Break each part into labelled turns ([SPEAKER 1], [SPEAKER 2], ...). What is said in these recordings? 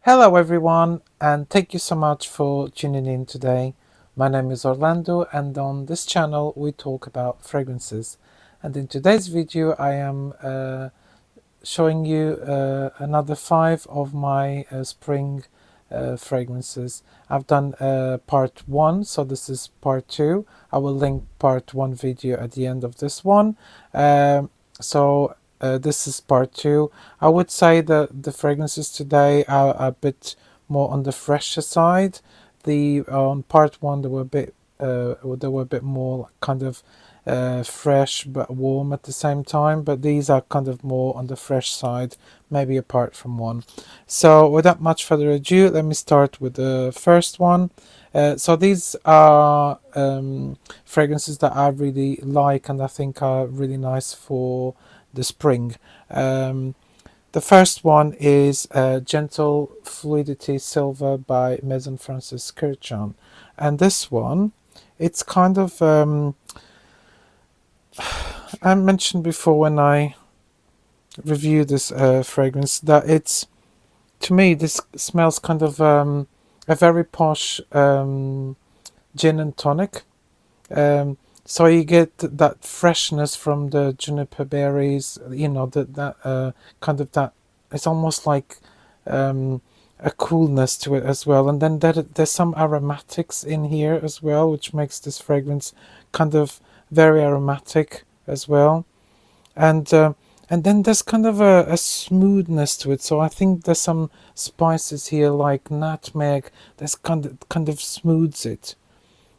[SPEAKER 1] Hello, everyone, and thank you so much for tuning in today. My name is Orlando, and on this channel, we talk about fragrances. And in today's video, I am showing you another 5 of my spring fragrances. I've done part 1, so this is part 2. I will link part 1 video at the end of this one. So this is part 2. I would say that the fragrances today are a bit more on the fresher side. The on part 1 they were a bit more kind of fresh but warm at the same time, but these are kind of more on the fresh side, maybe apart from one. So without much further ado, let me start with the first one. So these are fragrances that I really like and I think are really nice for the spring. The first one is Gentle Fluidity Silver by Maison Francis Kurkdjian, and this one, it's kind of I mentioned before when I reviewed this fragrance that it's, to me, this smells kind of a very posh gin and tonic. So you get that freshness from the juniper berries, that kind of that. It's almost like a coolness to it as well, and then there's some aromatics in here as well, which makes this fragrance kind of very aromatic as well, and uh, and then there's kind of a smoothness to it. So I think there's some spices here like nutmeg. That's kind of smooths it,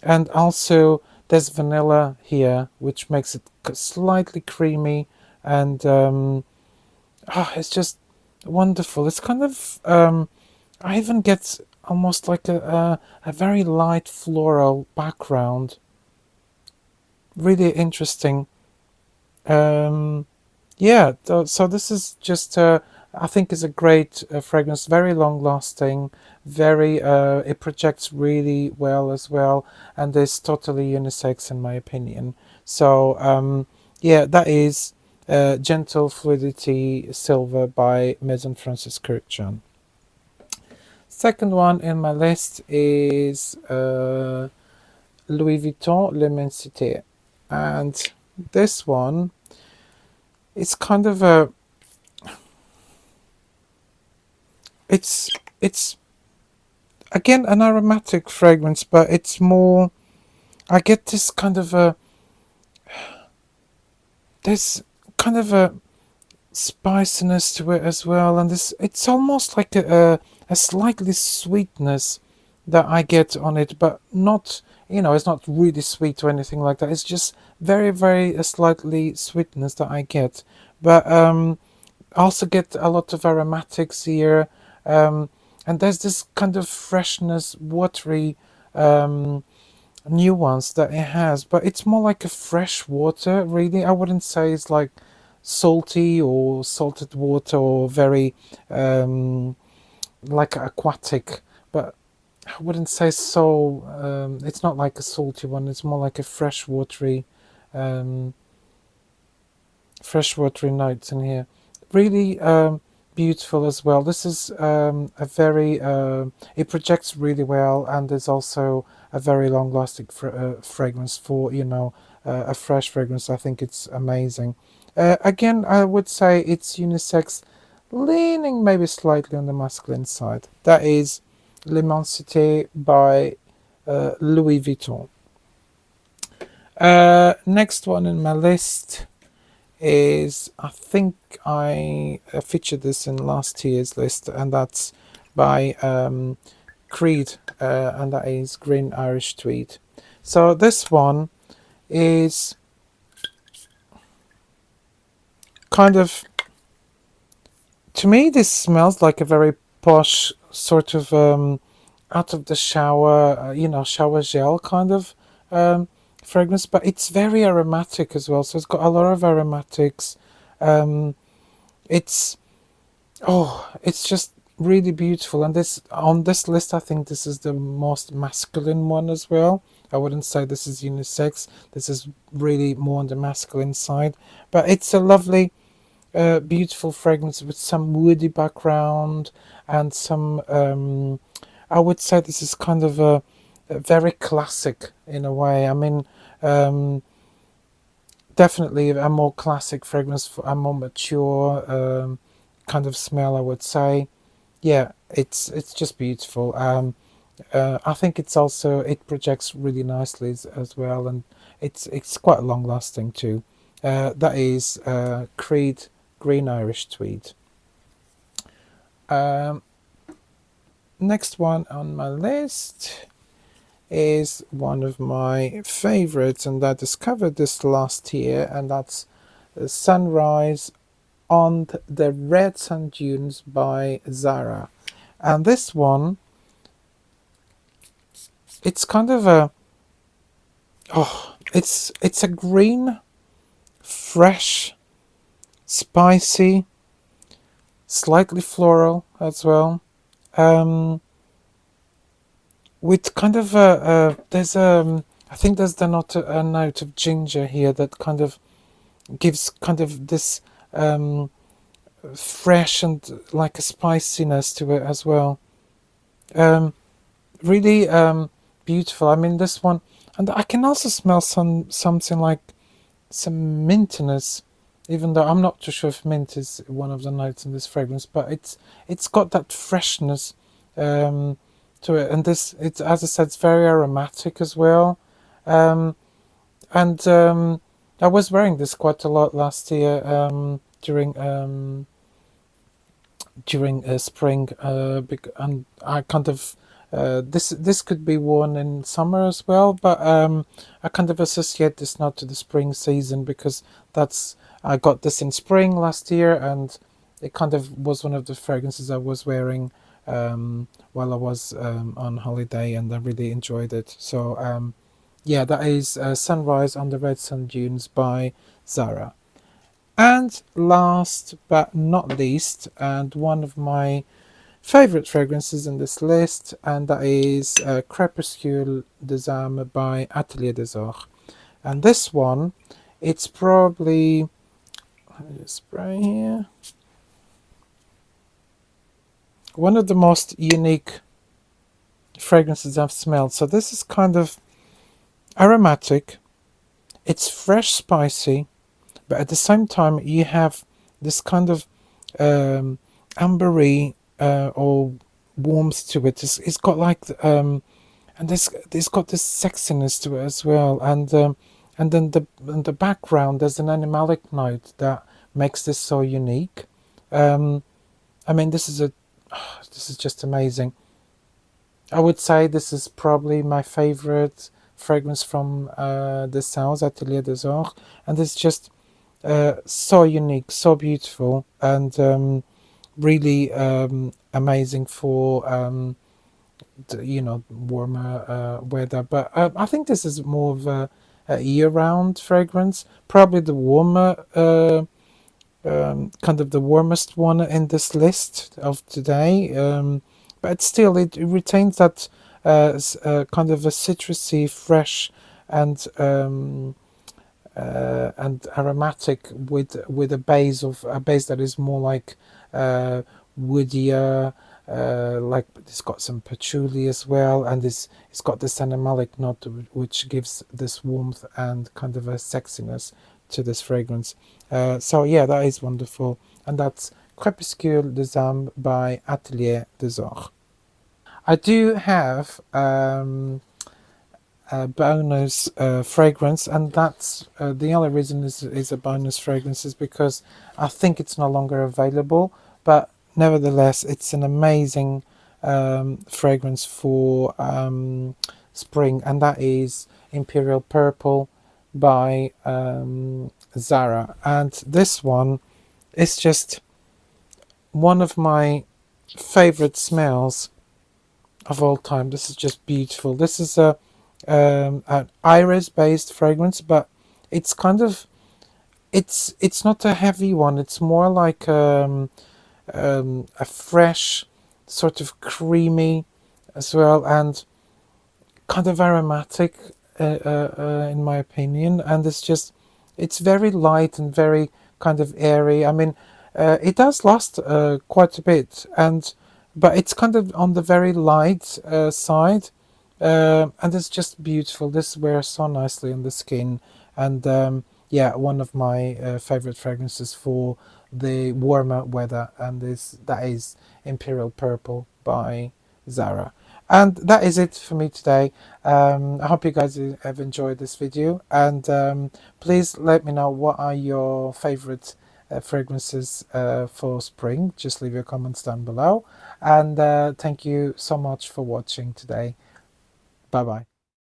[SPEAKER 1] and also there's vanilla here, which makes it slightly creamy, and it's just wonderful. It's kind of I even get almost like a very light floral background. Really interesting. Um, yeah, so this is just I think is a great fragrance, very long lasting, very it projects really well as well, and is totally unisex in my opinion. So yeah, that is Gentle Fluidity Silver by Maison Francis Kurkdjian. Second one in my list is Louis Vuitton L'Immensité, and this one, it's kind of a it's again an aromatic fragrance, but it's more, I get this kind of a, there's kind of a spiciness to it as well, and this, it's almost like a slightly sweetness that I get on it, but not, it's not really sweet or anything like that. It's just very, very a slightly sweetness that I get, but I also get a lot of aromatics here, and there's this kind of freshness, watery nuance that it has, but it's more like a fresh water, really. I wouldn't say it's like salty or salted water or very like aquatic, but I wouldn't say so. It's not like a salty one, it's more like a um, fresh watery notes in here. Really beautiful as well. This is a very, it projects really well, and is also a very long lasting fragrance for, a fresh fragrance. I think it's amazing. Again, I would say it's unisex, leaning maybe slightly on the masculine side. That is L'Immensité by Louis Vuitton. Next one in my list is, I think I featured this in last year's list, and that's by Creed, and that is Green Irish Tweed. So this one is kind of, to me, this smells like a very posh sort of out of the shower, shower gel kind of fragrance, but it's very aromatic as well. So it's got a lot of aromatics. Um, it's it's just really beautiful. And this, on this list, I think this is the most masculine one as well. I wouldn't say this is unisex. This is really more on the masculine side, but it's a lovely beautiful fragrance with some woody background and some. I would say this is kind of a very classic in a way. I mean, um, definitely a more classic fragrance, for a more mature kind of smell. I would say, yeah, it's just beautiful. I think it's also it projects really nicely as well, and it's quite long lasting too. That is Creed Green Irish Tweed. Um, Next one on my list is one of my favorites, and I discovered this last year, and that's Sunrise on the Red Sand Dunes by Zara. And this one, it's kind of a it's a green, fresh, spicy, slightly floral as well. Um, with kind of there's I think there's a note of ginger here that kind of gives kind of this um, fresh and like a spiciness to it as well. Um, really beautiful. I mean, this one, and I can also smell something like some mintiness, even though I'm not too sure if mint is one of the notes in this fragrance, but it's got that freshness um, to it, and this it's as I said, it's very aromatic as well, um, and I was wearing this quite a lot last year during spring, and I kind of this could be worn in summer as well, but I kind of associate this now to the spring season because that's I got this in spring last year, and it kind of was one of the fragrances I was wearing while I was on holiday, and I really enjoyed it. So yeah, that is Sunrise on the Red Sand Dunes by Zara. And last but not least, and one of my favorite fragrances in this list, and that is Crépuscule des Âmes by Atelier des Ors. And this one, it's probably, let me just spray here, one of the most unique fragrances I've smelled. So this is kind of aromatic, it's fresh, spicy, but at the same time you have this kind of ambery or warmth to it. It's got like and there's got this sexiness to it as well, and then in the background there's an animalic note that makes this so unique. I mean, this is just amazing. I would say this is probably my favorite fragrance from the Sounds Atelier des Ors, and it's just so unique, so beautiful, and really amazing for warmer weather. But I think this is more of a year-round fragrance. Probably the warmer, kind of the warmest one in this list of today. But still, it retains that kind of a citrusy, fresh, and aromatic with a base that is more like woodier, like it's got some patchouli as well, and it's got this animalic note which gives this warmth and kind of a sexiness to this fragrance. So yeah, that is wonderful, and that's Crépuscule des Âmes by Atelier des Ors. I do have a bonus fragrance, and that's the only reason is a bonus fragrance is because I think it's no longer available, but nevertheless it's an amazing fragrance for spring, and that is Imperial Purple by Zara. And this one is just one of my favorite smells of all time. This is just beautiful. This is an iris-based fragrance, but it's kind of it's not a heavy one. It's more like a fresh, sort of creamy as well, and kind of aromatic in my opinion. And it's very light and very kind of airy. I mean, it does last quite a bit, but it's kind of on the very light side, and it's just beautiful. This wears so nicely on the skin, and yeah, one of my favorite fragrances for the warmer weather, and that is Imperial Purple by Zara. And that is it for me today. I hope you guys have enjoyed this video, and please let me know what are your favorite fragrances for spring. Just leave your comments down below, and thank you so much for watching today. Bye bye.